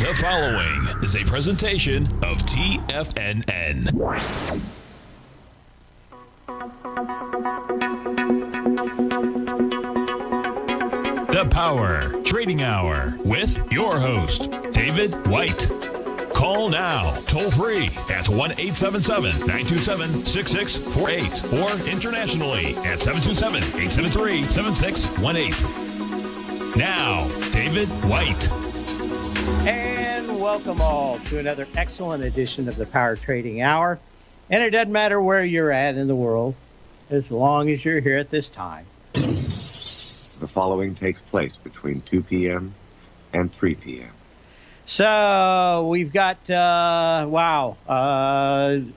The following is a presentation of TFNN. The Power Trading Hour with your host, David White. Call now, toll free at 1-877-927-6648 or internationally at 727-873-7618. Now, David White. And welcome all to another excellent edition of the Power Trading Hour. And it doesn't matter where you're at in the world, as long as you're here at this time. The following takes place between 2 p.m. and 3 p.m. So we've got,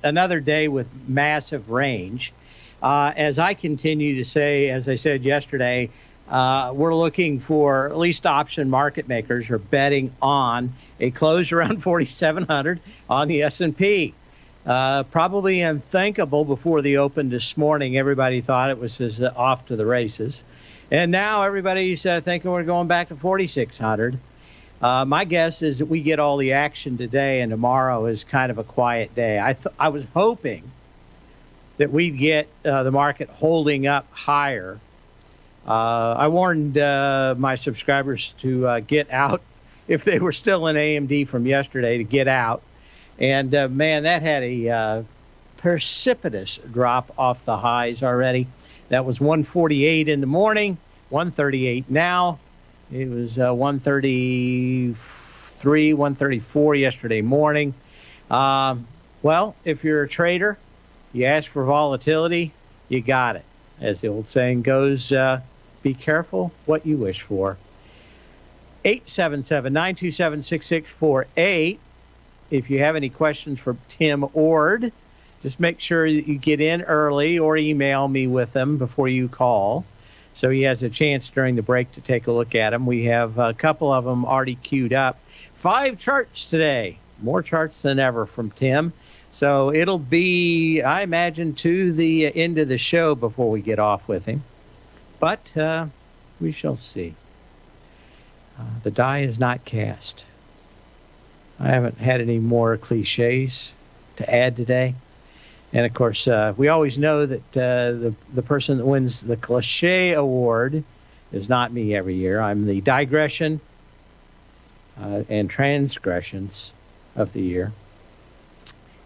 another day with massive range. As I continue to say, as I said yesterday, we're looking for, at least option market makers are betting on a close around 4,700 on the S&P. Probably unthinkable before the open this morning. Everybody thought it was off to the races. And now everybody's thinking we're going back to 4,600. My guess is that we get all the action today, and tomorrow is kind of a quiet day. I was hoping that we'd get the market holding up higher. I warned my subscribers to get out if they were still in AMD from yesterday, to get out. And, man, that had a precipitous drop off the highs already. That was 148 in the morning, 138 now. It was 133, 134 yesterday morning. Well, if you're a trader, you ask for volatility, you got it. As the old saying goes, be careful what you wish for. 877-927-6648. If you have any questions for Tim Ord, just make sure that you get in early or email me with them before you call, so he has a chance during the break to take a look at them. We have a couple of them already queued up. 5 charts today, more charts than ever from Tim. So it'll be, I imagine, to the end of the show before we get off with him. But we shall see. The die is not cast. I haven't had any more cliches to add today. And, of course, we always know that the person that wins the cliche award is not me every year. I'm the digression and transgressions of the year.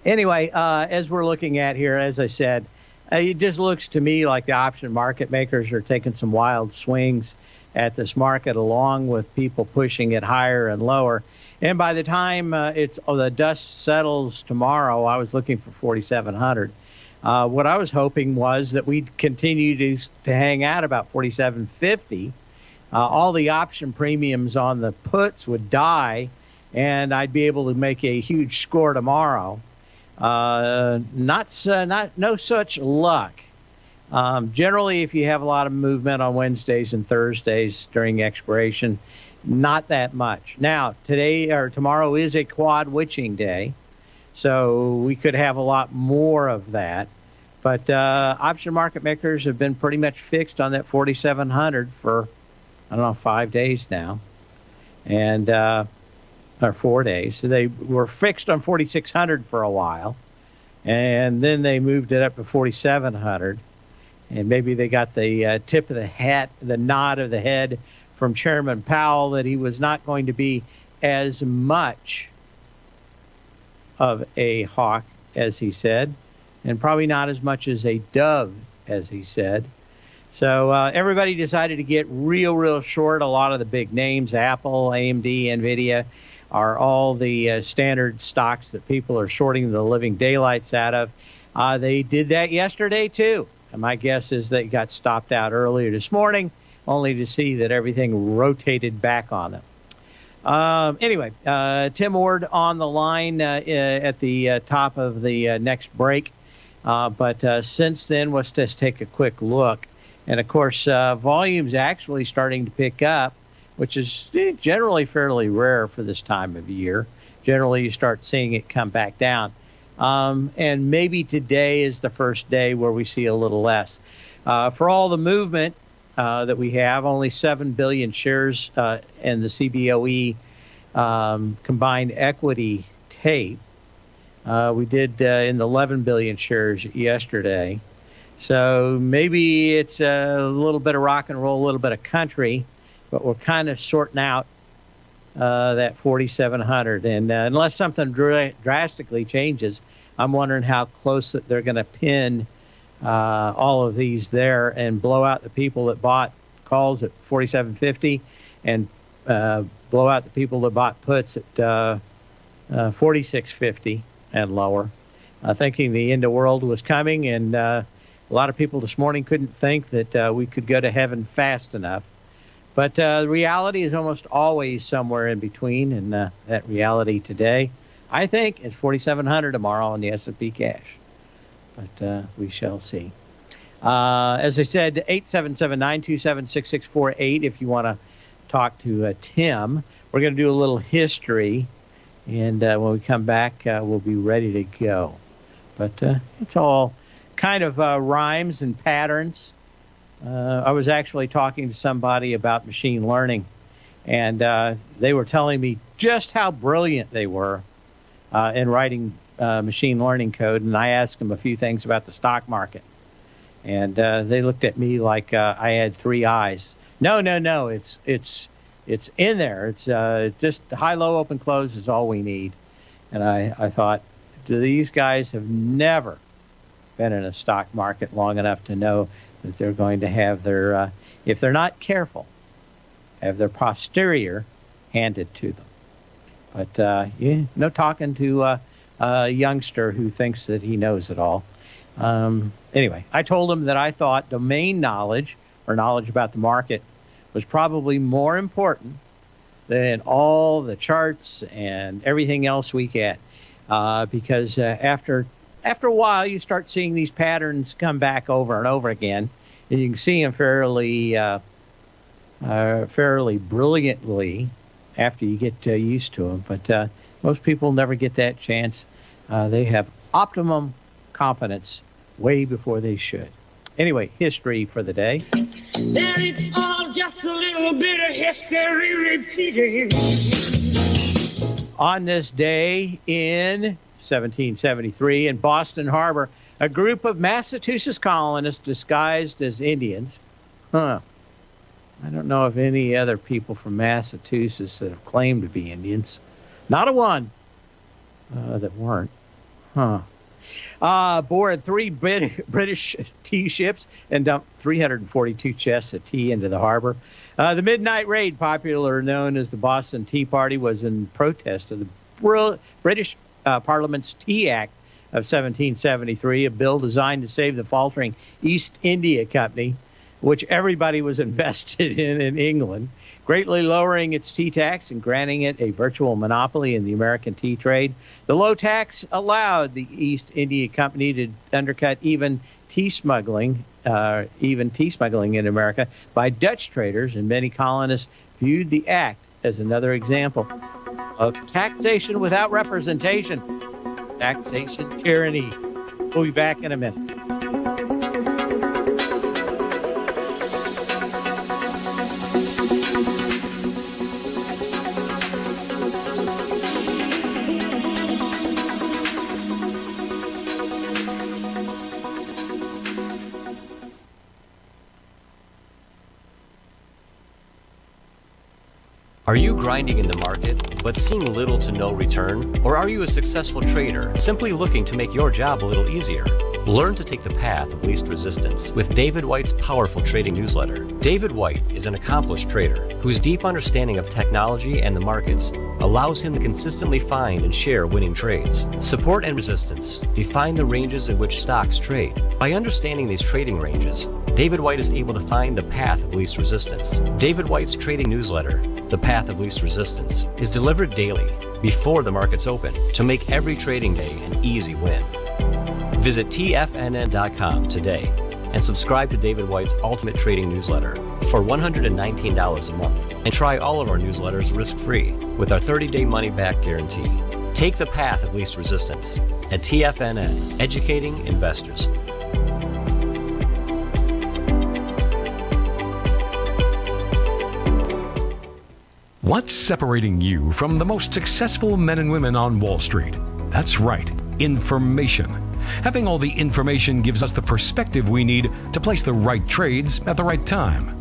Anyway, as we're looking at here, as I said, it just looks to me like the option market makers are taking some wild swings at this market, along with people pushing it higher and lower. And by the time the dust settles tomorrow, I was looking for 4,700. What I was hoping was that we'd continue to hang out about 4,750. All the option premiums on the puts would die, and I'd be able to make a huge score tomorrow. No such luck. Generally, if you have a lot of movement on Wednesdays and Thursdays during expiration, not that much. Now, today or tomorrow is a quad witching day, so we could have a lot more of that. But option market makers have been pretty much fixed on that 4,700 for, 5 days now, and or 4 days. So they were fixed on 4,600 for a while, and then they moved it up to 4,700. And maybe they got the tip of the hat, the nod of the head from Chairman Powell that he was not going to be as much of a hawk as he said, and probably not as much as a dove as he said. So everybody decided to get real short. A lot of the big names, Apple, AMD, NVIDIA, are all the standard stocks that people are shorting the living daylights out of. They did that yesterday, too. And my guess is they got stopped out earlier this morning, only to see that everything rotated back on them. Anyway, Tim Ord on the line at the top of the next break. But since then, let's just take a quick look. And, of course, volume's actually starting to pick up, which is generally fairly rare for this time of year. Generally, you start seeing it come back down. And maybe today is the first day where we see a little less. For all the movement that we have, only 7 billion shares in the CBOE combined equity tape. We did in the 11 billion shares yesterday. So maybe it's a little bit of rock and roll, a little bit of country, but we're kind of sorting out that 4,700. And unless something drastically changes, I'm wondering how close that they're going to pin all of these there and blow out the people that bought calls at 4,750 and blow out the people that bought puts at 4,650 and lower, thinking the end of the world was coming. And a lot of people this morning couldn't think that we could go to heaven fast enough. But the reality is almost always somewhere in between. And that reality today, I think, is 4,700 tomorrow on the S&P cash. But we shall see. As I said, 877-927-6648 if you want to talk to Tim. We're going to do a little history. And when we come back, we'll be ready to go. But it's all kind of rhymes and patterns. I was actually talking to somebody about machine learning, and they were telling me just how brilliant they were in writing machine learning code. And I asked them a few things about the stock market. And they looked at me like I had three eyes. No, it's in there. It's just high, low, open, close is all we need. And I thought, these guys have never been in a stock market long enough to know that they're going to have their, if they're not careful, have their posterior handed to them. But no talking to a youngster who thinks that he knows it all. Anyway, I told him that I thought domain knowledge or knowledge about the market was probably more important than all the charts and everything else we get, because after a while you start seeing these patterns come back over and over again, and you can see them fairly brilliantly after you get used to them. But most people never get that chance. They have optimum competence way before they should. Anyway, history for the day. Then it's all just a little bit of history repeating. On this day in 1773 in Boston Harbor, a group of Massachusetts colonists disguised as Indians. I don't know of any other people from Massachusetts that have claimed to be Indians. Not a one that weren't. Boarded 3 British tea ships and dumped 342 chests of tea into the harbor. The midnight raid, popular known as the Boston Tea Party, was in protest of the British Parliament's Tea Act of 1773, a bill designed to save the faltering East India Company, which everybody was invested in England, greatly lowering its tea tax and granting it a virtual monopoly in the American tea trade. The low tax allowed the East India Company to undercut even tea smuggling in America by Dutch traders, and many colonists viewed the act as another example of taxation without representation, taxation tyranny. We'll be back in a minute. Are you grinding in the market, but seeing little to no return? Or are you a successful trader, simply looking to make your job a little easier? Learn to take the path of least resistance with David White's powerful trading newsletter. David White is an accomplished trader whose deep understanding of technology and the markets allows him to consistently find and share winning trades. Support and resistance define the ranges in which stocks trade. By understanding these trading ranges, David White is able to find the path of least resistance. David White's trading newsletter, The Path of Least Resistance, is delivered daily before the markets open to make every trading day an easy win. Visit TFNN.com today and subscribe to David White's Ultimate Trading Newsletter for $119 a month, and try all of our newsletters risk-free with our 30-day money-back guarantee. Take the path of least resistance at TFNN, educating investors. What's separating you from the most successful men and women on Wall Street? That's right, information. Having all the information gives us the perspective we need to place the right trades at the right time.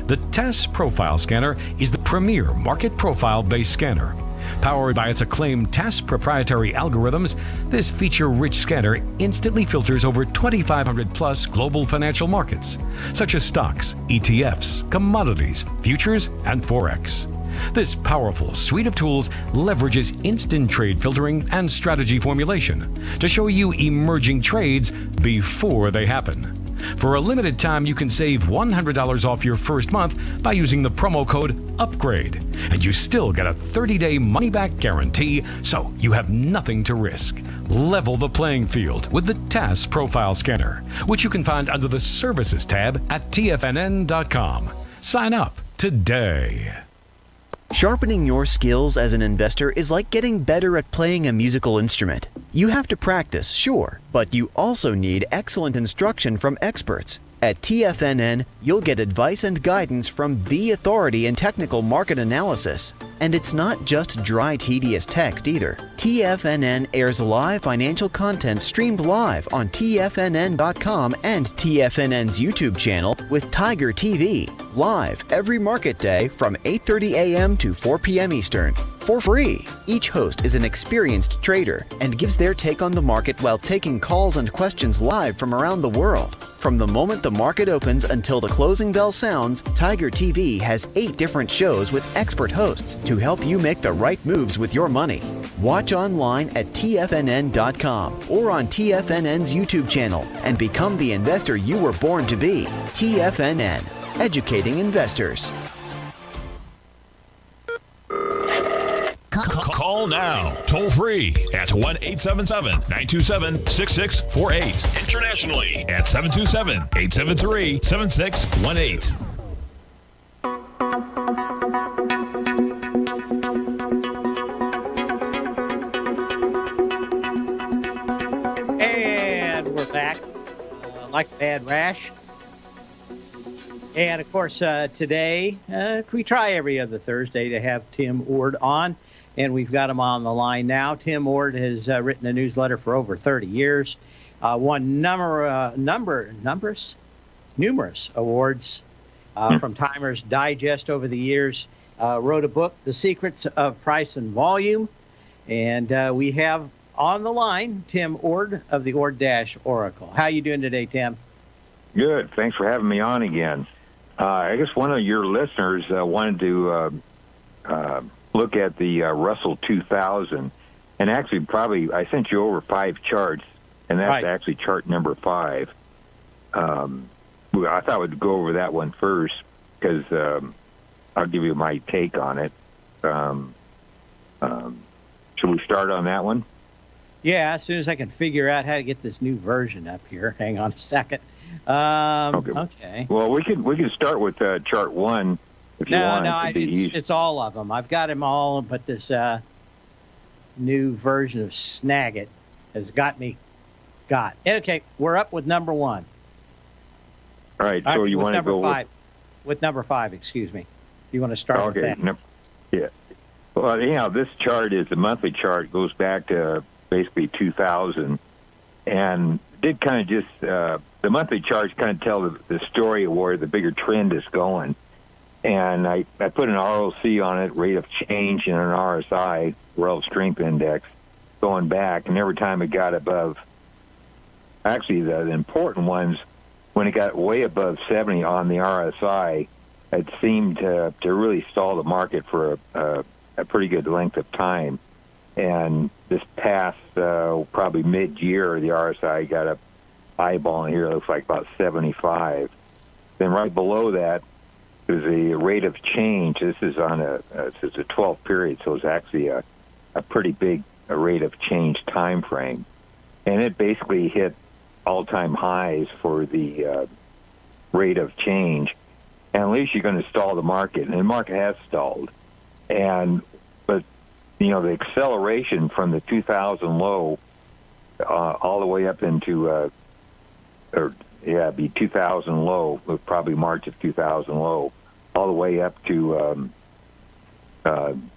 The TAS Profile Scanner is the premier market profile-based scanner. Powered by its acclaimed TAS proprietary algorithms, this feature-rich scanner instantly filters over 2,500-plus global financial markets, such as stocks, ETFs, commodities, futures, and Forex. This powerful suite of tools leverages instant trade filtering and strategy formulation to show you emerging trades before they happen. For a limited time, you can save $100 off your first month by using the promo code UPGRADE, and you still get a 30-day money-back guarantee, so you have nothing to risk. Level the playing field with the TAS Profile Scanner, which you can find under the Services tab at TFNN.com. Sign up today. Sharpening your skills as an investor is like getting better at playing a musical instrument. You have to practice, sure, but you also need excellent instruction from experts. At TFNN, you'll get advice and guidance from the authority in technical market analysis. And it's not just dry, tedious text either. TFNN airs live financial content streamed live on TFNN.com and TFNN's YouTube channel with Tiger TV, live every market day from 8:30 a.m. to 4 p.m. Eastern. For free. Each host is an experienced trader and gives their take on the market while taking calls and questions live from around the world. From the moment the market opens until the closing bell sounds, Tiger TV has 8 different shows with expert hosts to help you make the right moves with your money. Watch online at TFNN.com or on TFNN's YouTube channel and become the investor you were born to be. TFNN, educating investors. Call now, toll free at 1-877-927-6648. Internationally at 727-873-7618. And we're back. Like a bad rash. And of course, today, we try every other Thursday to have Tim Ord on. And we've got him on the line now. Tim Ord has written a newsletter for over 30 years, won numerous awards from Timer's Digest over the years, wrote a book, The Secrets of Price and Volume. And we have on the line Tim Ord of the Ord-Oracle. How you doing today, Tim? Good. Thanks for having me on again. I guess one of your listeners wanted to look at the Russell 2000, and actually probably I sent you over 5 charts, and that's right. Actually chart number 5. I thought we'd go over that one first because I'll give you my take on it. Should we start on that one? Yeah, as soon as I can figure out how to get this new version up here. Hang on a second. Okay. Well, we can start with chart 1 if you want. No, it's all of them. I've got them all, but this new version of Snagit has got me. Okay, we're up with number 1. All right. So you want to go with number 5? Excuse me. You want to start with that? Yeah. Well, anyhow, this chart is a monthly chart. Goes back to basically 2000, and did kind of just the monthly charts kind of tell the story of where the bigger trend is going. And I put an ROC on it, rate of change, and an RSI, Relative Strength Index, going back. And every time it got above, actually the important ones, when it got way above 70 on the RSI, it seemed to really stall the market for a pretty good length of time. And this past probably mid-year, the RSI got a eyeball in here. It looks like about 75. Then right below that, there's a rate of change. This is on a 12 period, so it's actually a pretty big rate of change time frame. And it basically hit all-time highs for the rate of change. And at least you're going to stall the market, and the market has stalled. But the acceleration from the 2000 low all the way up into it'd be 2000 low, probably March of 2000 low, all the way up to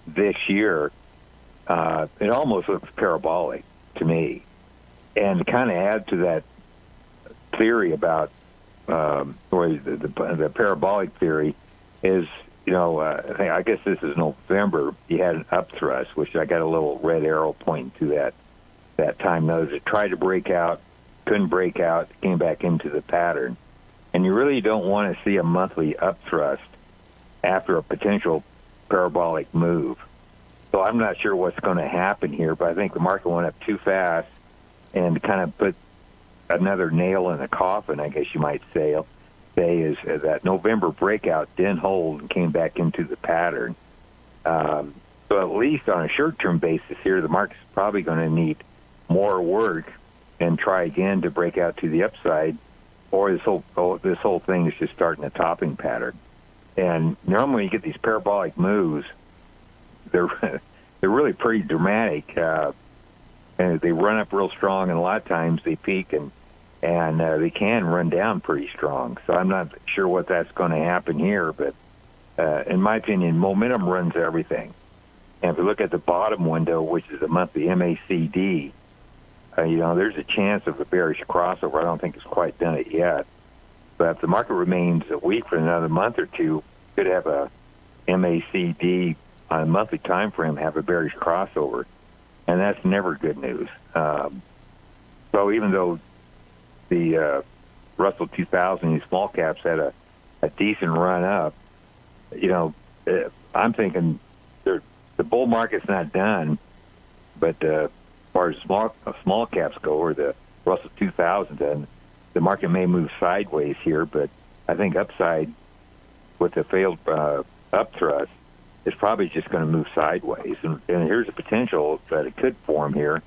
this year, it almost looks parabolic to me. And to kind of add to that theory about, or the parabolic theory is, I guess this is November, you had an upthrust, which I got a little red arrow pointing to that time. Notice it tried to break out, couldn't break out, came back into the pattern. And you really don't want to see a monthly upthrust after a potential parabolic move. So I'm not sure what's going to happen here, but I think the market went up too fast and kind of put another nail in the coffin, I guess you might say, is that November breakout didn't hold and came back into the pattern. So at least on a short-term basis here, the market's probably going to need more work and try again to break out to the upside, or this whole thing is just starting a topping pattern. And normally when you get these parabolic moves, they're really pretty dramatic, and they run up real strong, and a lot of times they peak and they can run down pretty strong. So I'm not sure what that's going to happen here, but in my opinion, momentum runs everything. And if you look at the bottom window, which is a monthly MACD, there's a chance of a bearish crossover. I don't think it's quite done it yet. But if the market remains weak for another month or two, could have a MACD on a monthly time frame have a bearish crossover, and that's never good news. So even though the Russell 2000, these small caps had a decent run up, I'm thinking the bull market's not done, but as far as small caps go, or the Russell 2000, then the market may move sideways here, but I think upside with the failed upthrust is probably just going to move sideways. And here's a potential that it could form here,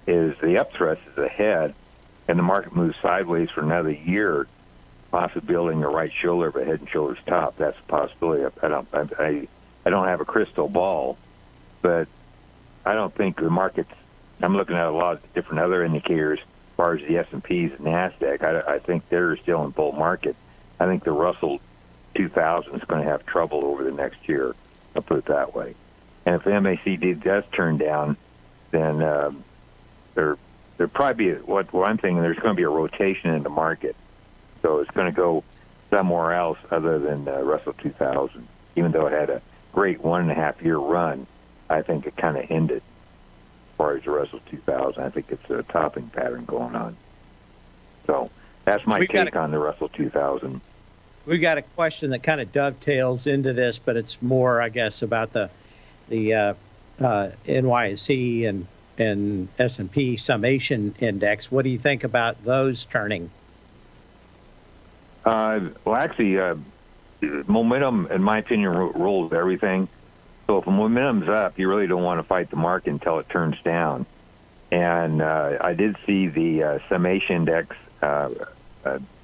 is the upthrust is ahead, and the market moves sideways for another year, possibly building a right shoulder of a head and shoulders top. That's a possibility. I don't have a crystal ball, but I don't think the market's. I'm looking at a lot of different other indicators as far as the S&Ps and NASDAQ. I think they're still in bull market. I think the Russell 2000 is going to have trouble over the next year. I'll put it that way. And if the MACD does turn down, then there probably be what I'm thinking. There's going to be a rotation in the market, so it's going to go somewhere else other than Russell 2000. Even though it had a great 1.5 year run, I think it kind of ended. As far as the Russell 2000, I think it's a topping pattern going on. So that's my take on the Russell 2000. We've got a question that kind of dovetails into this, but it's more, I guess, about the NYSE and S&P summation index. What do you think about those turning? Well, actually, momentum, in my opinion, rules everything. So if momentum's up, you really don't want to fight the market until it turns down. And I did see the summation index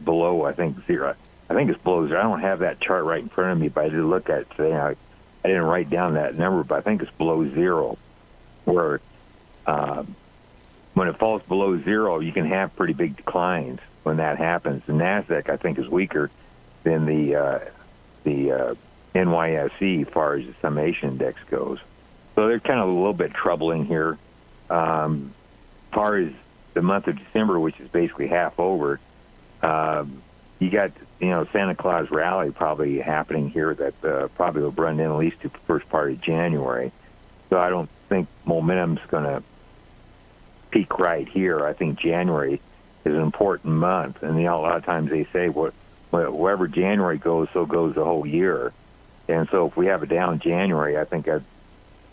below, I think, zero. I think it's below zero. I don't have that chart right in front of me, but I did look at it today. I didn't write down that number, but I think it's below zero, where when it falls below zero, you can have pretty big declines when that happens. The NASDAQ, I think, is weaker than the NYSE as far as the summation index goes. So they're kind of a little bit troubling here. As far as the month of December, which is basically half over, you got Santa Claus rally probably happening here that probably will run in at least to the first part of January. So I don't think momentum's going to peak right here. I think January is an important month, and a lot of times they say wherever January goes, so goes the whole year. And so if we have a down January, I think that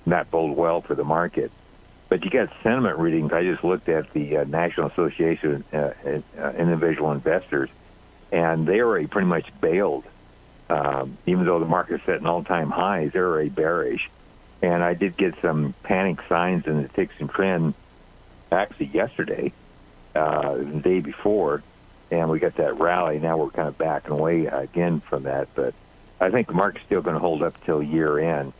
not bode well for the market. But you got sentiment readings. I just looked at the National Association of Individual Investors, and they already pretty much bailed. Even though the market's setting all-time highs, they're already bearish. And I did get some panic signs in the ticks and trend actually yesterday, the day before, and we got that rally. Now we're kind of backing away again from that. But I think the market's still going to hold up till year end.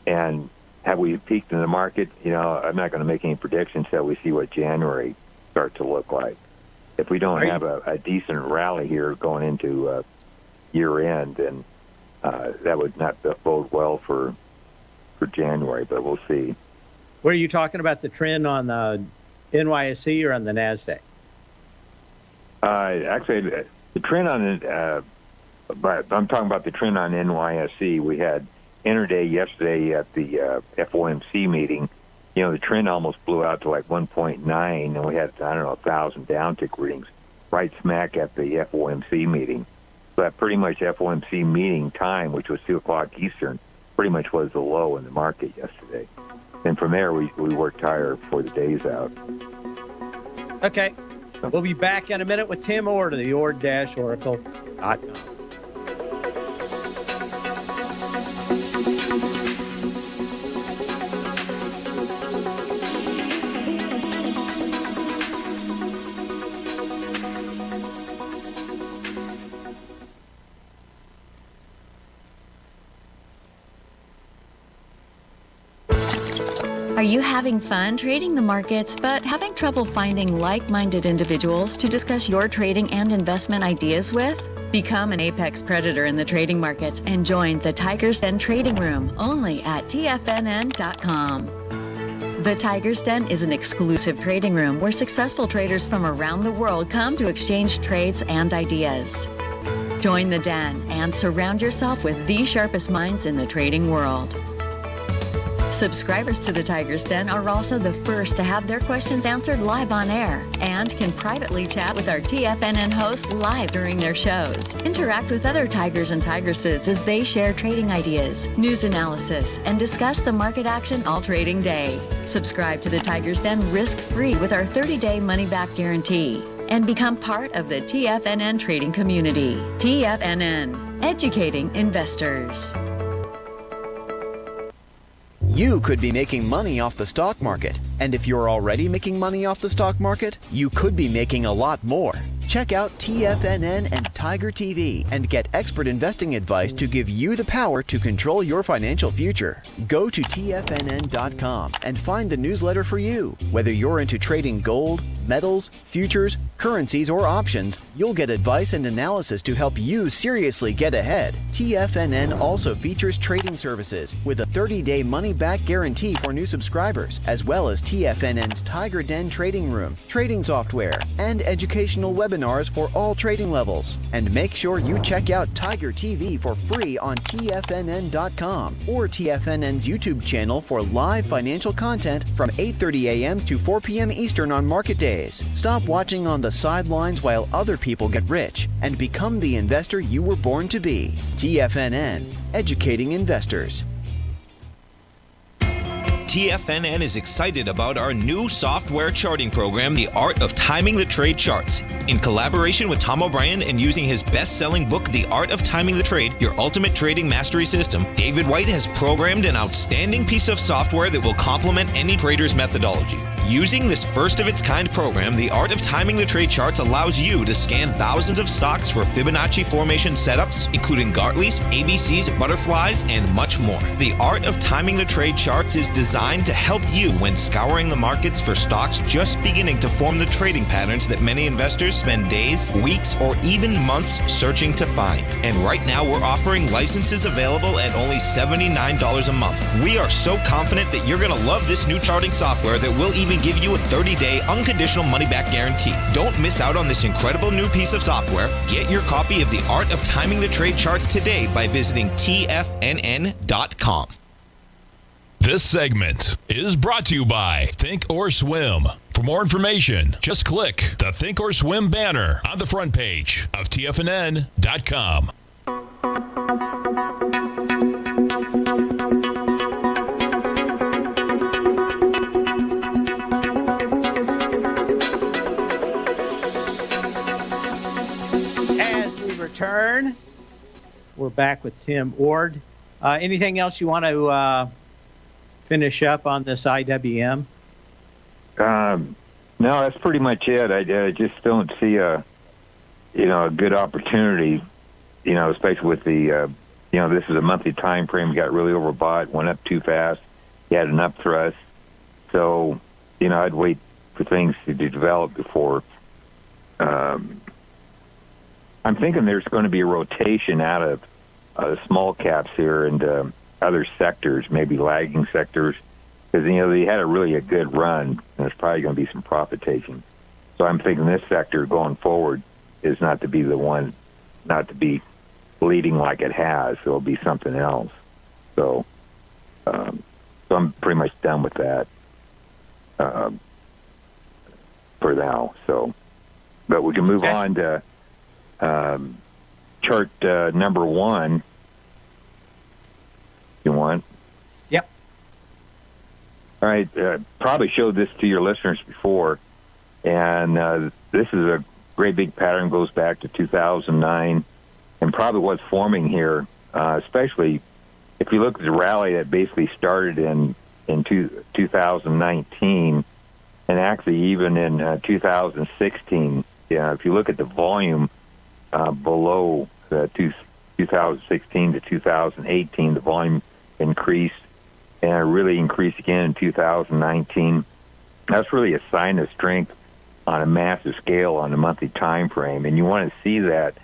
And have we peaked in the market? I'm not going to make any predictions until we see what January starts to look like. If we don't have a decent rally here going into year end, then that would not bode well for for January, but we'll see. Were you talking about the trend on the NYSE or on the NASDAQ? Actually, the trend on it, but I'm talking about the trend on NYSE. We had interday yesterday at the FOMC meeting. You know, the trend almost blew out to like 1.9, and we had, 1,000 downtick readings right smack at the FOMC meeting. So that pretty much FOMC meeting time, which was 2 o'clock Eastern, pretty much was the low in the market yesterday. And from there, we worked higher for the days out. Okay. We'll be back in a minute with Tim Ord of the ord-oracle.com. Are you having fun trading the markets but having trouble finding like-minded individuals to discuss your trading and investment ideas with? Become an apex predator in the trading markets and join the Tiger's Den Trading Room only at TFNN.com. The Tiger's Den is an exclusive trading room where successful traders from around the world come to exchange trades and ideas. Join the den and surround yourself with the sharpest minds in the trading world. Subscribers to the Tiger's Den are also the first to have their questions answered live on air and can privately chat with our TFNN hosts live during their shows. Interact with other Tigers and Tigresses as they share trading ideas, news analysis, and discuss the market action all trading day. Subscribe to the Tiger's Den risk-free with our 30-day money-back guarantee and become part of the TFNN trading community. TFNN, educating investors. You could be making money off the stock market. And if you're already making money off the stock market, you could be making a lot more. Check out TFNN and Tiger TV and get expert investing advice to give you the power to control your financial future. Go to TFNN.com and find the newsletter for you. Whether you're into trading gold, metals, futures, currencies, or options, you'll get advice and analysis to help you seriously get ahead. TFNN also features trading services with a 30-day money-back guarantee for new subscribers, as well as TFNN's Tiger Den Trading Room, trading software, and educational webinars for all trading levels. And make sure you check out Tiger TV for free on TFNN.com or TFNN's YouTube channel for live financial content from 8:30 a.m. to 4 p.m. Eastern on market days. Stop watching on the sidelines while other people get rich and become the investor you were born to be. TFNN, educating investors. TFNN is excited about our new software charting program, The Art of Timing the Trade Charts. In collaboration with Tom O'Brien and using his best-selling book, The Art of Timing the Trade, Your Ultimate Trading Mastery System, David White has programmed an outstanding piece of software that will complement any trader's methodology. Using this first-of-its-kind program, The Art of Timing the Trade Charts allows you to scan thousands of stocks for Fibonacci formation setups, including Gartley's, ABC's, butterflies, and much more. The Art of Timing the Trade Charts is designed to help you when scouring the markets for stocks just beginning to form the trading patterns that many investors spend days, weeks, or even months searching to find. And right now, we're offering licenses available at only $79 a month. We are so confident that you're going to love this new charting software that will even give you a 30-day unconditional money-back guarantee. Don't miss out on this incredible new piece of software. Get your copy of The Art of Timing the Trade Charts today by visiting TFNN.com. This segment is brought to you by Thinkorswim. For more information, just click the Thinkorswim banner on the front page of TFNN.com. Return. We're back with Tim Ord. Anything else you want to finish up on this IWM? No, that's pretty much it. I just don't see a good opportunity. Especially with the this is a monthly time frame. Got really overbought, went up too fast. You had an upthrust, so I'd wait for things to develop before. I'm thinking there's going to be a rotation out of small caps here, and other sectors, maybe lagging sectors, because they had a good run, and there's probably going to be some profit taking. So I'm thinking this sector going forward is not to be the one, not to be leading like it has. So it'll be something else. So I'm pretty much done with that for now. So, but we can move on to chart number 1. You want? Yep. All right. Probably showed this to your listeners before, and this is a great big pattern, goes back to 2009, and probably what's forming here, especially if you look at the rally that basically started in 2019, and actually even in 2016. If you look at the volume below the 2016 to 2018, the volume increased, and it really increased again in 2019. That's really a sign of strength on a massive scale on a monthly time frame, and you want to see that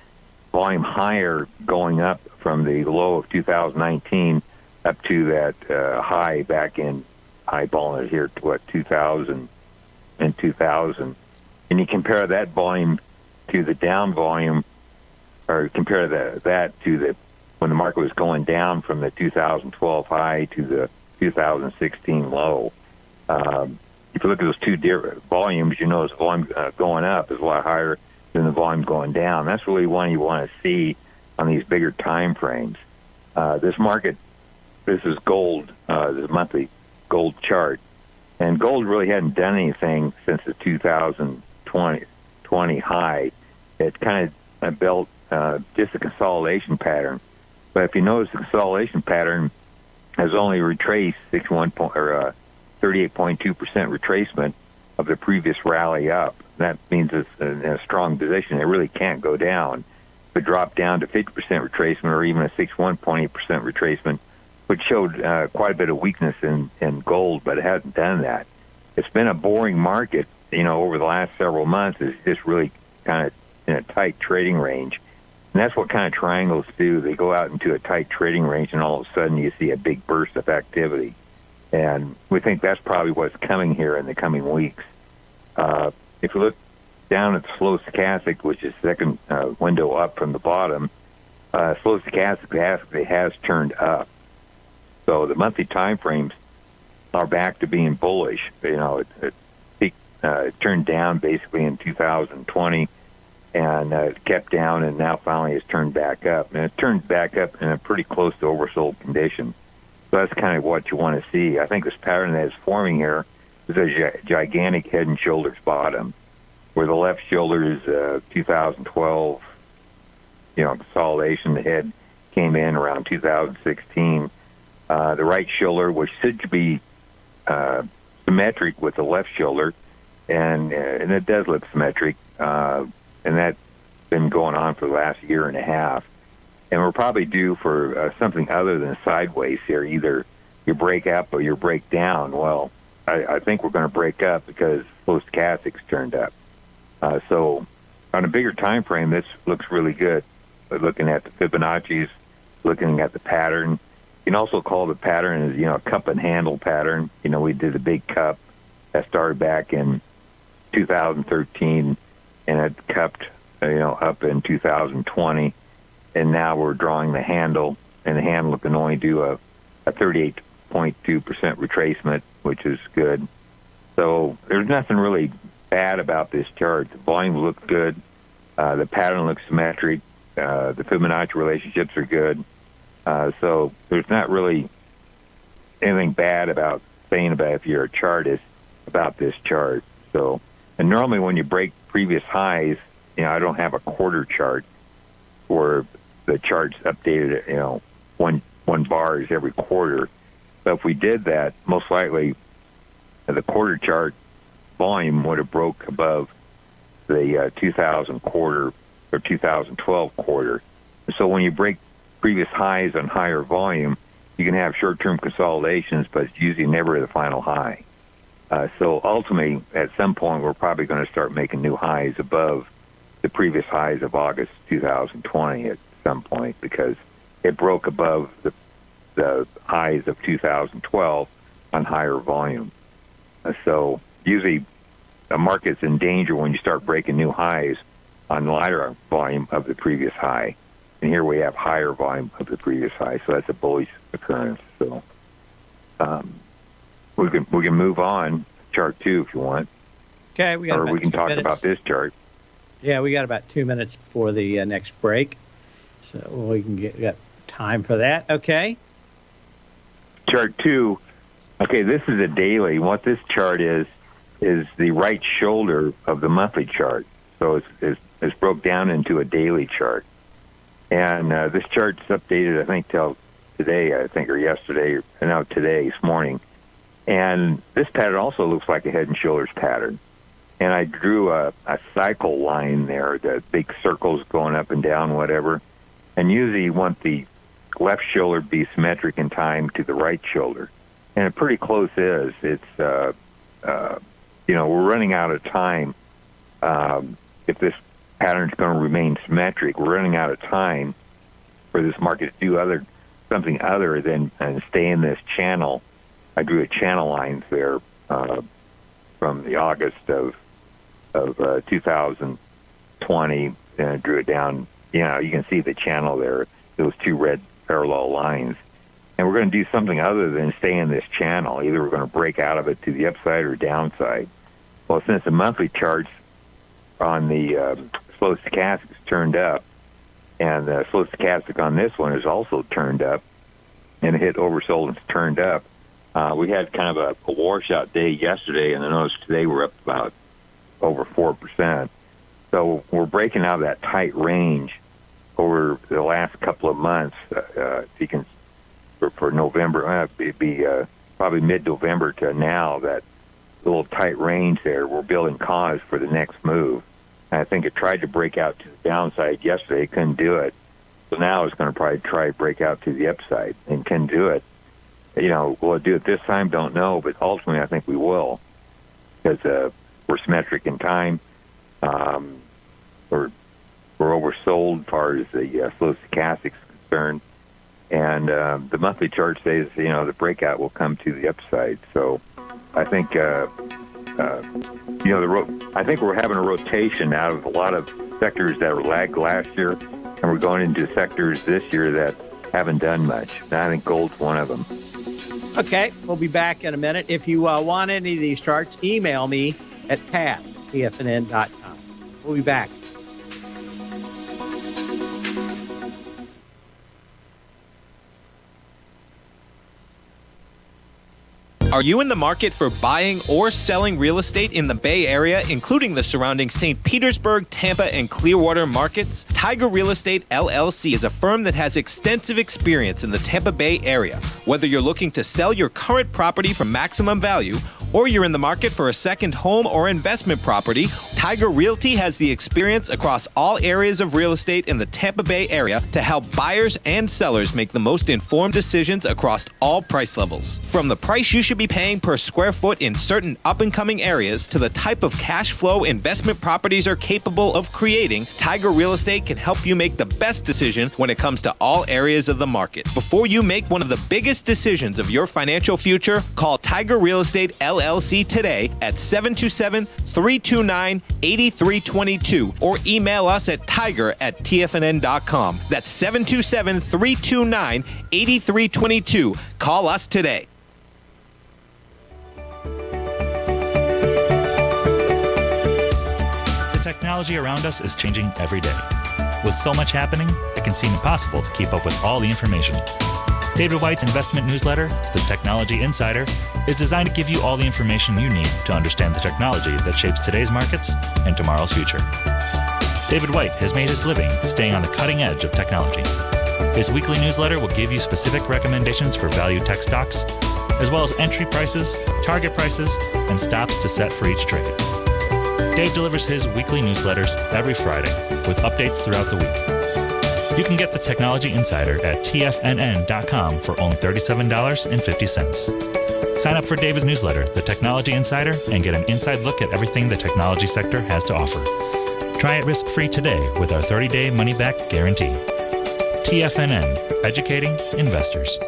volume higher going up from the low of 2019 up to that high back in eyeballing it here to 2000 and 2000, and you compare that volume to the down volume, or compare that to the when the market was going down from the 2012 high to the 2016 low. If you look at those two volumes, you notice the volume going up is a lot higher than the volume going down. That's really one you want to see on these bigger time frames. This market, this is gold, the monthly gold chart, and gold really hadn't done anything since the 2020 high. It kind of built just a consolidation pattern. But if you notice, the consolidation pattern has only retraced 38.2% retracement of the previous rally up. That means it's in a strong position. It really can't go down. If it dropped down to 50% retracement or even a 61.8% retracement, which showed quite a bit of weakness in gold, but it hasn't done that. It's been a boring market, over the last several months. It's just really kind of in a tight trading range. And that's what kind of triangles do. They go out into a tight trading range, and all of a sudden you see a big burst of activity. And we think that's probably what's coming here in the coming weeks. If you look down at the slow stochastic, which is the second window up from the bottom, slow stochastic has turned up. So the monthly time frames are back to being bullish. It turned down basically in 2020, and it kept down, and now finally it's turned back up. And it turned back up in a pretty close to oversold condition. So that's kind of what you want to see. I think this pattern that is forming here is a gigantic head and shoulders bottom, where the left shoulder is 2012, consolidation. The head came in around 2016. The right shoulder, which should be symmetric with the left shoulder, and it does look symmetric, and that's been going on for the last year and a half. And we're probably due for something other than sideways here. Either you break up or you break down. Well, I think we're going to break up because slow stochastic's turned up. So on a bigger time frame, this looks really good. But looking at the Fibonacci's, looking at the pattern, you can also call the pattern as a cup and handle pattern. We did the big cup that started back in 2013, and it cupped up in 2020, and now we're drawing the handle, and the handle can only do a 38.2% retracement, which is good. So there's nothing really bad about this chart. The volume looks good. The pattern looks symmetric. The Fibonacci relationships are good. So there's not really anything bad about saying about if you're a chartist about this chart. So, and normally when you break previous highs, I don't have a quarter chart where the chart's updated, one bars every quarter. So if we did that, most likely the quarter chart volume would have broke above the 2000 quarter or 2012 quarter. So when you break previous highs on higher volume, you can have short-term consolidations, but it's usually never the final high. So ultimately, at some point, we're probably going to start making new highs above the previous highs of August 2020 at some point, because it broke above the the highs of 2012 on higher volume. So usually a market's in danger when you start breaking new highs on lighter volume of the previous high. And here we have higher volume of the previous high, so that's a bullish occurrence. So we can move on chart 2 if you want. Okay, we got or we can talk about this chart. Yeah, we got about 2 minutes before the next break, so we can get time for that. Okay. Chart 2. Okay, this is a daily. What this chart is the right shoulder of the monthly chart. So it's broke down into a daily chart. And this chart's updated, I think, till today, or yesterday, or now today, this morning. And this pattern also looks like a head and shoulders pattern. And I drew a cycle line there, the big circles going up and down, whatever. And usually you want the left shoulder to be symmetric in time to the right shoulder. And it pretty close is. It's, we're running out of time. If this pattern's going to remain symmetric, we're running out of time for this market to do something other than stay in this channel. I drew a channel lines there from the August of 2020, and I drew it down. You can see the channel there, those two red parallel lines. And we're going to do something other than stay in this channel. Either we're going to break out of it to the upside or downside. Well, since the monthly charts on the slow stochastic is turned up, and the slow stochastic on this one is also turned up, and it hit oversold and it's turned up, we had kind of a washout day yesterday, and I noticed today we're up about over 4%. So we're breaking out of that tight range over the last couple of months. If you can, for November, it'd be probably mid-November to now, that little tight range there, we're building cause for the next move. And I think it tried to break out to the downside yesterday. It couldn't do it. So now it's going to probably try to break out to the upside and can do it. Will it do it this time? Don't know, but ultimately I think we will, because we're symmetric in time. We're oversold as far as the slow stochastic is concerned, and the monthly chart says the breakout will come to the upside. So I think I think we're having a rotation out of a lot of sectors that were lagged last year, and we're going into sectors this year that haven't done much. And I think gold's one of them. Okay, we'll be back in a minute. If you want any of these charts, email me at pat@tfnn.com. We'll be back. Are you in the market for buying or selling real estate in the Bay Area, including the surrounding St. Petersburg, Tampa, and Clearwater markets? Tiger Real Estate LLC is a firm that has extensive experience in the Tampa Bay area. Whether you're looking to sell your current property for maximum value, or you're in the market for a second home or investment property, Tiger Realty has the experience across all areas of real estate in the Tampa Bay area to help buyers and sellers make the most informed decisions across all price levels. From the price you should be paying per square foot in certain up-and-coming areas to the type of cash flow investment properties are capable of creating, Tiger Real Estate can help you make the best decision when it comes to all areas of the market. Before you make one of the biggest decisions of your financial future, call Tiger Real Estate LLC today at 727-329-8322 or email us at tiger@tfnn.com. That's 727-329-8322. Call us today. The technology around us is changing every day. With so much happening, it can seem impossible to keep up with all the information. David White's investment newsletter, The Technology Insider, is designed to give you all the information you need to understand the technology that shapes today's markets and tomorrow's future. David White has made his living staying on the cutting edge of technology. His weekly newsletter will give you specific recommendations for value tech stocks, as well as entry prices, target prices, and stops to set for each trade. Dave delivers his weekly newsletters every Friday with updates throughout the week. You can get the Technology Insider at TFNN.com for only $37.50. Sign up for David's newsletter, The Technology Insider, and get an inside look at everything the technology sector has to offer. Try it risk-free today with our 30-day money-back guarantee. TFNN, educating investors.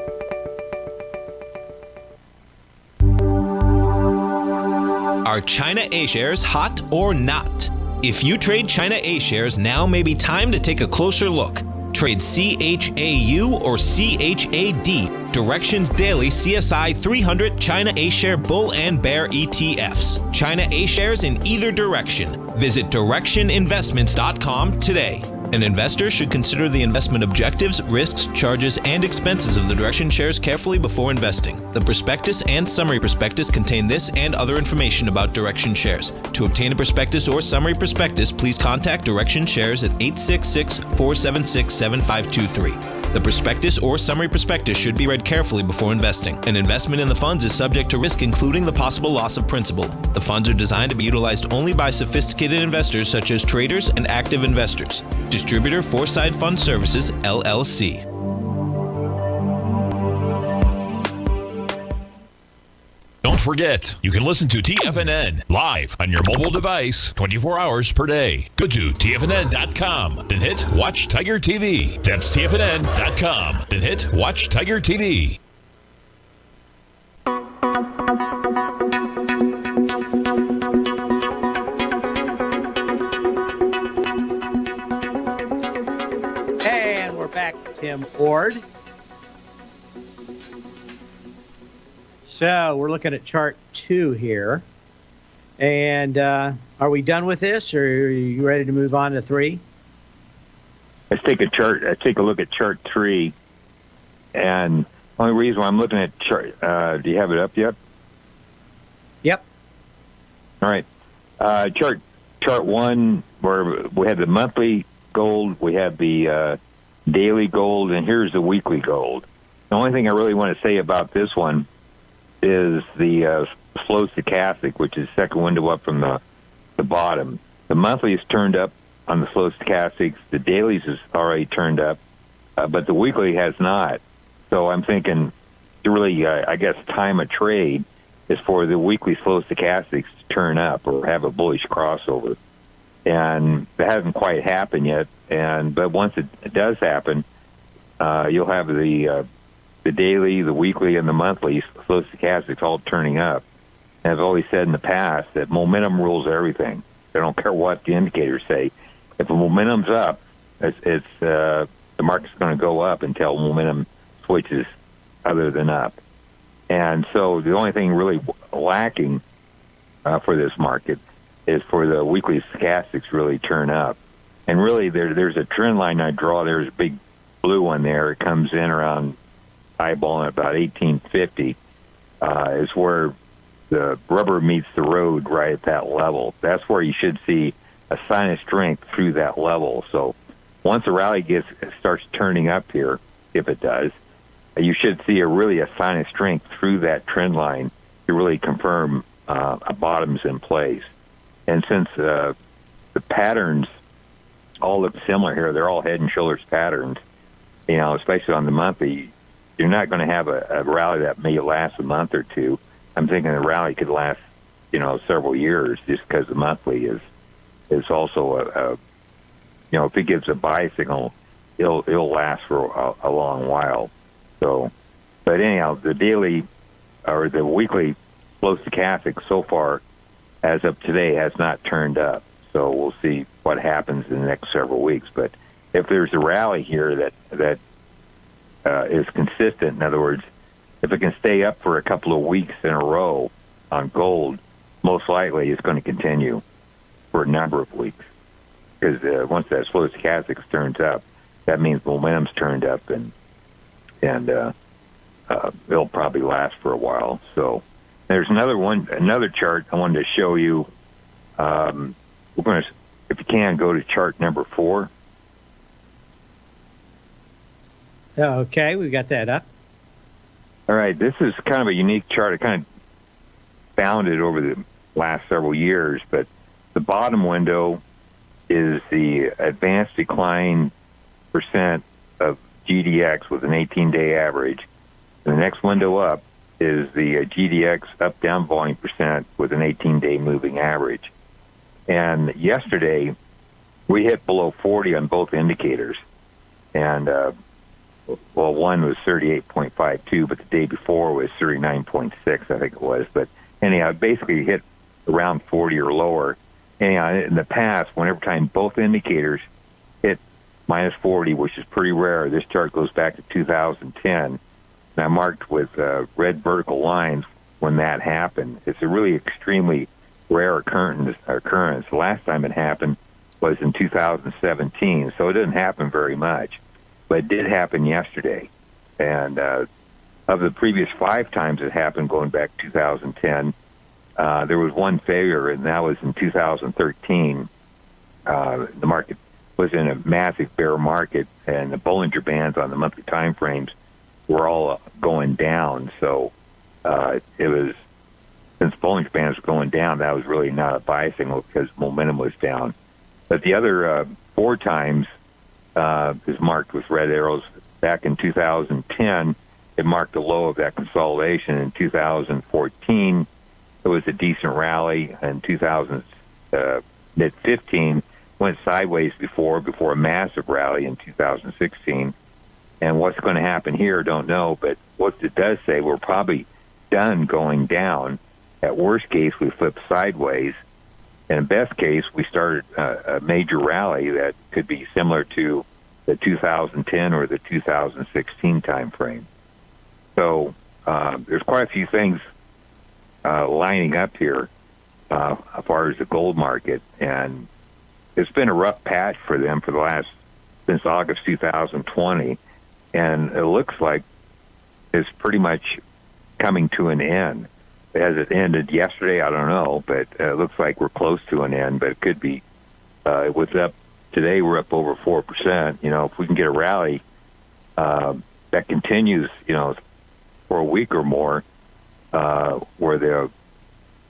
Are China A-shares hot or not? If you trade China A-shares, now may be time to take a closer look. Trade CHAU or CHAD, Directions Daily CSI 300 China A-share Bull and Bear ETFs. China A-shares in either direction. Visit directioninvestments.com today. An investor should consider the investment objectives, risks, charges, and expenses of the Direction shares carefully before investing. The prospectus and summary prospectus contain this and other information about Direction shares. To obtain a prospectus or summary prospectus, please contact Direction shares at 866-476-7523. The prospectus or summary prospectus should be read carefully before investing. An investment in the funds is subject to risk, including the possible loss of principal. The funds are designed to be utilized only by sophisticated investors such as traders and active investors. Distributor Foreside Fund Services, LLC. Don't forget, you can listen to TFNN live on your mobile device 24 hours per day. Go to TFNN.com, then hit Watch Tiger TV. That's TFNN.com, then hit Watch Tiger TV. And we're back to Tim Ord. So we're looking at chart 2 here. And are we done with this, or are you ready to move on to 3? Let's take a look at chart 3. And only reason why I'm looking at chart, do you have it up yet? Yep. All right. Chart 1, where we have the monthly gold, we have the daily gold, and here's the weekly gold. The only thing I really want to say about this one is the slow stochastic, which is the second window up from the bottom. The monthly is turned up on the slow stochastics. The dailies is already turned up, but the weekly has not. So I'm thinking to really, I guess, time a trade is for the weekly slow stochastics to turn up or have a bullish crossover. And that hasn't quite happened yet. But once it does happen, you'll have the daily, the weekly, and the monthly slow stochastics all turning up. And I've always said in the past that momentum rules everything. I don't care what the indicators say. If the momentum's up, the market's going to go up until momentum switches other than up. And so the only thing really lacking for this market is for the weekly stochastics really turn up. And really, there's a trend line I draw. There's a big blue one there. It comes in around eyeballing about 1850 is where the rubber meets the road right at that level. That's where you should see a sign of strength through that level. So once the rally starts turning up here, if it does, you should see a sign of strength through that trend line to really confirm a bottom's in place. And since the patterns all look similar here, they're all head and shoulders patterns, especially on the monthly, you're not going to have a rally that may last a month or two. I'm thinking the rally could last, several years, just because the monthly is also if it gives a buy signal, it'll last for a long while. So, but anyhow, the daily or the weekly slow stochastic so far, as of today, has not turned up. So we'll see what happens in the next several weeks. But if there's a rally here that is consistent, in other words, if it can stay up for a couple of weeks in a row on gold, most likely it's going to continue for a number of weeks. Because once that slow stochastic turns up, that means momentum's turned up, and it'll probably last for a while. So there's another chart I wanted to show you. We're going to, if you can, go to chart number 4. Okay, we got that up. All right, this is kind of a unique chart. I kind of found it over the last several years, but the bottom window is the advanced decline percent of GDX with an 18-day average. And the next window up is the GDX up-down volume percent with an 18-day moving average. And yesterday, we hit below 40 on both indicators. And one was 38.52, but the day before was 39.6, I think it was. But anyhow, it basically hit around 40 or lower. And in the past, whenever time both indicators hit minus 40, which is pretty rare, this chart goes back to 2010. And I marked with red vertical lines when that happened. It's a really extremely rare occurrence. The last time it happened was in 2017, so it didn't happen very much. But it did happen yesterday. And of the previous 5 times it happened going back to 2010, there was one failure, and that was in 2013. The market was in a massive bear market, and the Bollinger Bands on the monthly time frames were all going down. So it was, since Bollinger Bands were going down, that was really not a buy signal because momentum was down. But the other 4 times is marked with red arrows. Back in 2010, it marked the low of that consolidation. In 2014, it was a decent rally. In 2015, went sideways before a massive rally in 2016. And what's going to happen here, don't know. But what it does say, we're probably done going down. At worst case, we flip sideways. And in best case, we started a major rally that could be similar to the 2010 or the 2016 time frame. So there's quite a few things lining up here as far as the gold market, and it's been a rough patch for them for the last, since August 2020, and it looks like it's pretty much coming to an end. Has it ended yesterday? I don't know, but it looks like we're close to an end, but it could be. It was up today, we're up over 4%. You know, if we can get a rally that continues, you know, for a week or more, where the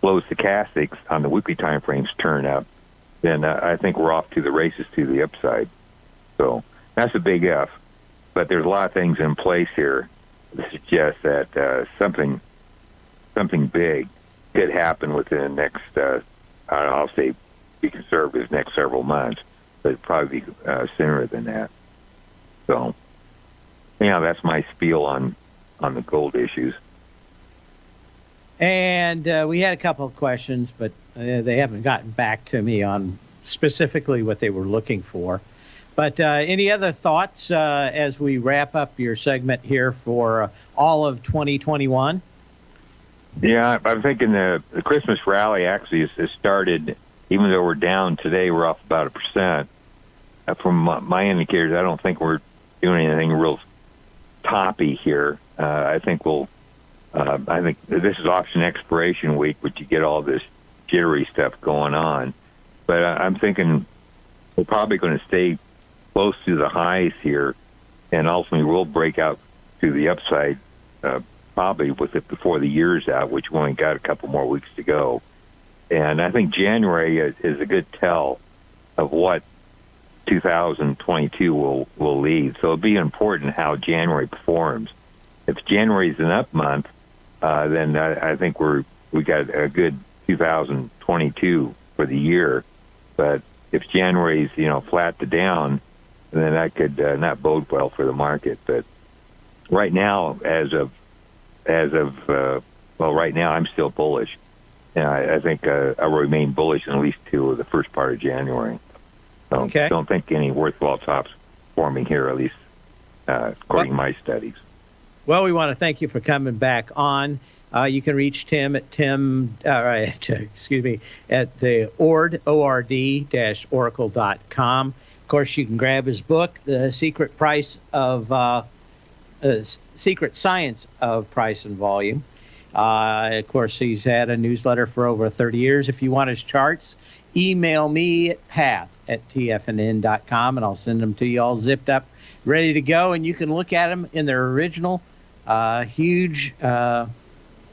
flow stochastics on the weekly time frames turn up, then I think we're off to the races to the upside. So that's a big F. But there's a lot of things in place here that suggest that something big could happen within the next, I'll say, be conservative, next several months, but it'd probably be sooner than that. So, yeah, that's my spiel on the gold issues. And we had a couple of questions, but they haven't gotten back to me on specifically what they were looking for. But any other thoughts as we wrap up your segment here for all of 2021? Yeah, I'm thinking the Christmas rally actually has started, even though we're down today, we're off about 1%. From my indicators, I don't think we're doing anything real toppy here. I think I think this is option expiration week, but you get all this jittery stuff going on. But I'm thinking we're probably going to stay close to the highs here, and ultimately we'll break out to the upside probably with it before the year's out, which we only got a couple more weeks to go. And I think January is a good tell of what 2022 will lead. So it'll be important how January performs. If January is an up month, then I think we got a good 2022 for the year. But if January's flat to down, then that could not bode well for the market. But right now, right now I'm still bullish. And I think I'll remain bullish in at least till the first part of January. So okay. Don't think any worthwhile tops forming here, at least according to my studies. Well, we want to thank you for coming back on. You can reach Tim at at the ord-oracle.com. Of course, you can grab his book, The Secret Science of Price and Volume. Of course, he's had a newsletter for over 30 years. If you want his charts, email me at path@tfnn.com, and I'll send them to you all zipped up, ready to go. And you can look at them in their original huge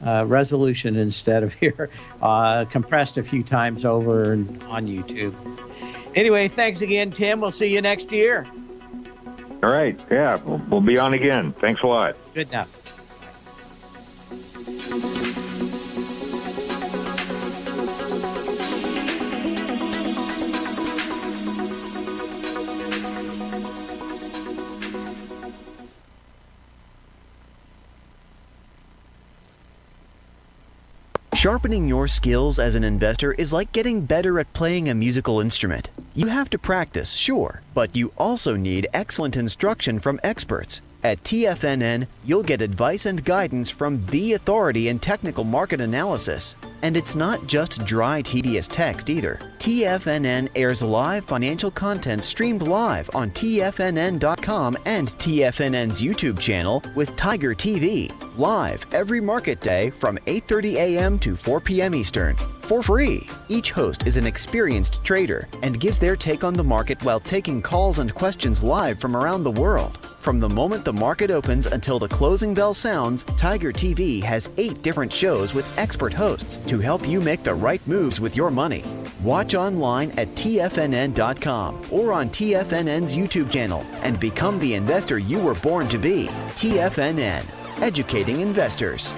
resolution instead of here, compressed a few times over on YouTube. Anyway, thanks again, Tim. We'll see you next year. All right. Yeah, we'll be on again. Thanks a lot. Good enough. Sharpening your skills as an investor is like getting better at playing a musical instrument. You have to practice, sure, but you also need excellent instruction from experts. At TFNN, you'll get advice and guidance from the authority in technical market analysis. And it's not just dry, tedious text either. TFNN airs live financial content streamed live on TFNN.com and TFNN's YouTube channel with Tiger TV, live every market day from 8:30 a.m. to 4 p.m. Eastern. For free. Each host is an experienced trader and gives their take on the market while taking calls and questions live from around the world. From the moment the market opens until the closing bell sounds, Tiger TV has 8 different shows with expert hosts to help you make the right moves with your money. Watch online at TFNN.com or on TFNN's YouTube channel and become the investor you were born to be. TFNN, educating investors.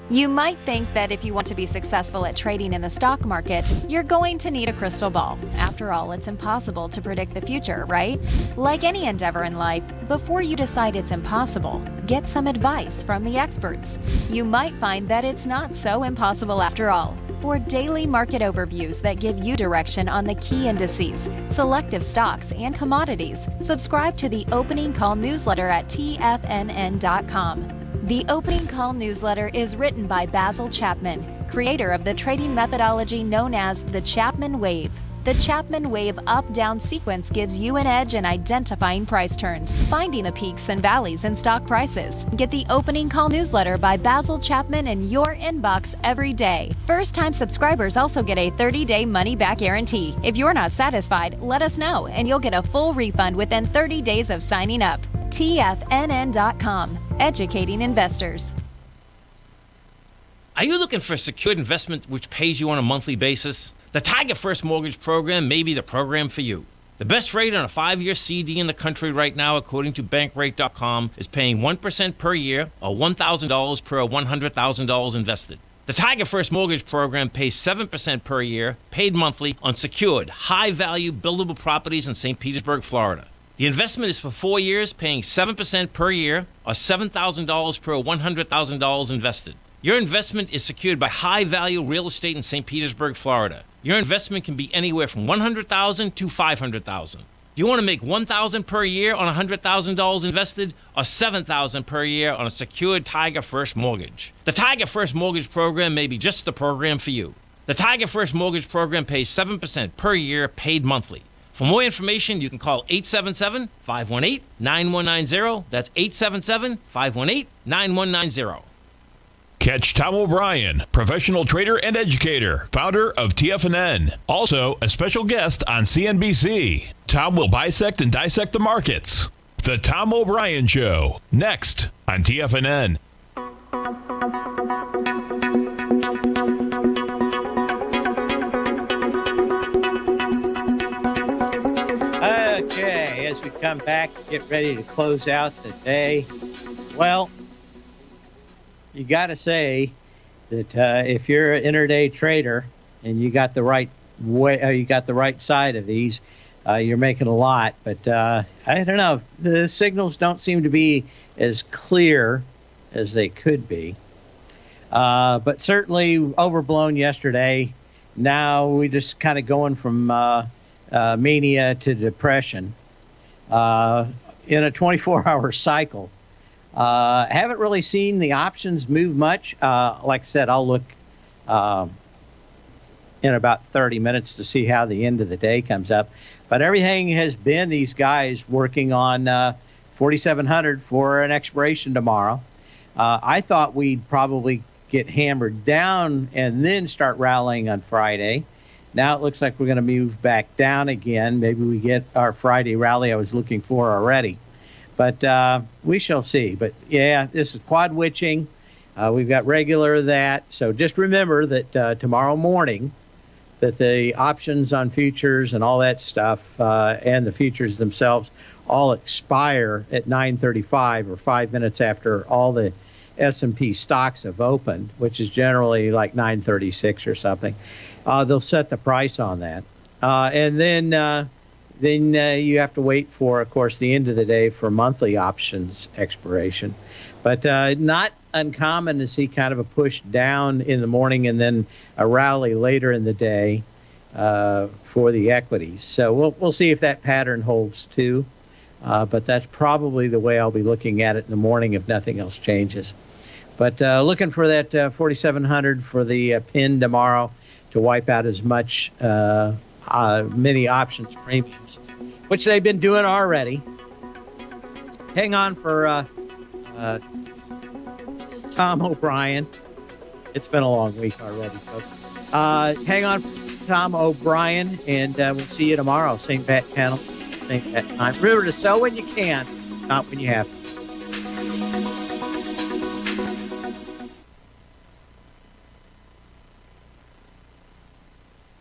You might think that if you want to be successful at trading in the stock market, you're going to need a crystal ball. After all, it's impossible to predict the future, right? Like any endeavor in life, before you decide it's impossible, get some advice from the experts. You might find that it's not so impossible after all. For daily market overviews that give you direction on the key indices, selective stocks, and commodities, subscribe to the Opening Call newsletter at TFNN.com. The Opening Call newsletter is written by Basil Chapman, creator of the trading methodology known as the Chapman Wave. The Chapman Wave up-down sequence gives you an edge in identifying price turns, finding the peaks and valleys in stock prices. Get the Opening Call newsletter by Basil Chapman in your inbox every day. First-time subscribers also get a 30-day money-back guarantee. If you're not satisfied, let us know, and you'll get a full refund within 30 days of signing up. TFNN.com, educating investors. Are you looking for a secured investment which pays you on a monthly basis? The Tiger First Mortgage Program may be the program for you. The best rate on a 5-year CD in the country right now, according to Bankrate.com, is paying 1% per year or $1,000 per $100,000 invested. The Tiger First Mortgage Program pays 7% per year, paid monthly, on secured, high-value, buildable properties in St. Petersburg, Florida. The investment is for 4 years, paying 7% per year or $7,000 per $100,000 invested. Your investment is secured by high-value real estate in St. Petersburg, Florida. Your investment can be anywhere from $100,000 to $500,000. Do you want to make $1,000 per year on $100,000 invested or $7,000 per year on a secured Tiger First mortgage? The Tiger First Mortgage Program may be just the program for you. The Tiger First Mortgage Program pays 7% per year, paid monthly. For more information, you can call 877-518-9190. That's 877-518-9190. Catch Tom O'Brien, professional trader and educator, founder of TFNN. Also, a special guest on CNBC. Tom will bisect and dissect the markets. The Tom O'Brien Show, next on TFNN. Okay, as we come back, get ready to close out the day. Well, you got to say that if you're an intraday trader and you got the right way, you got the right side of these, you're making a lot. But I don't know, the signals don't seem to be as clear as they could be. But certainly overblown yesterday. Now we just kind of going from mania to depression in a 24-hour cycle. Haven't really seen the options move much. Like I said, I'll look in about 30 minutes to see how the end of the day comes up. But everything has been these guys working on 4,700 for an expiration tomorrow. I thought we'd probably get hammered down and then start rallying on Friday. Now it looks like we're going to move back down again. Maybe we get our Friday rally I was looking for already. But we shall see. But, yeah, this is quad witching. We've got regular of that. So just remember that tomorrow morning that the options on futures and all that stuff and the futures themselves all expire at 9:35 or 5 minutes after all the S&P stocks have opened, which is generally like 9:36 or something. They'll set the price on that. And then then you have to wait for, of course, the end of the day for monthly options expiration. But not uncommon to see kind of a push down in the morning and then a rally later in the day for the equities. So we'll see if that pattern holds too. But that's probably the way I'll be looking at it in the morning if nothing else changes. But looking for that 4,700 for the pin tomorrow to wipe out as much many options premiums, which they've been doing already. Hang on for Tom O'Brien. It's been a long week already, folks. Hang on for Tom O'Brien, and we'll see you tomorrow. Same bat channel, same bat time. Remember to sell when you can, not when you have to.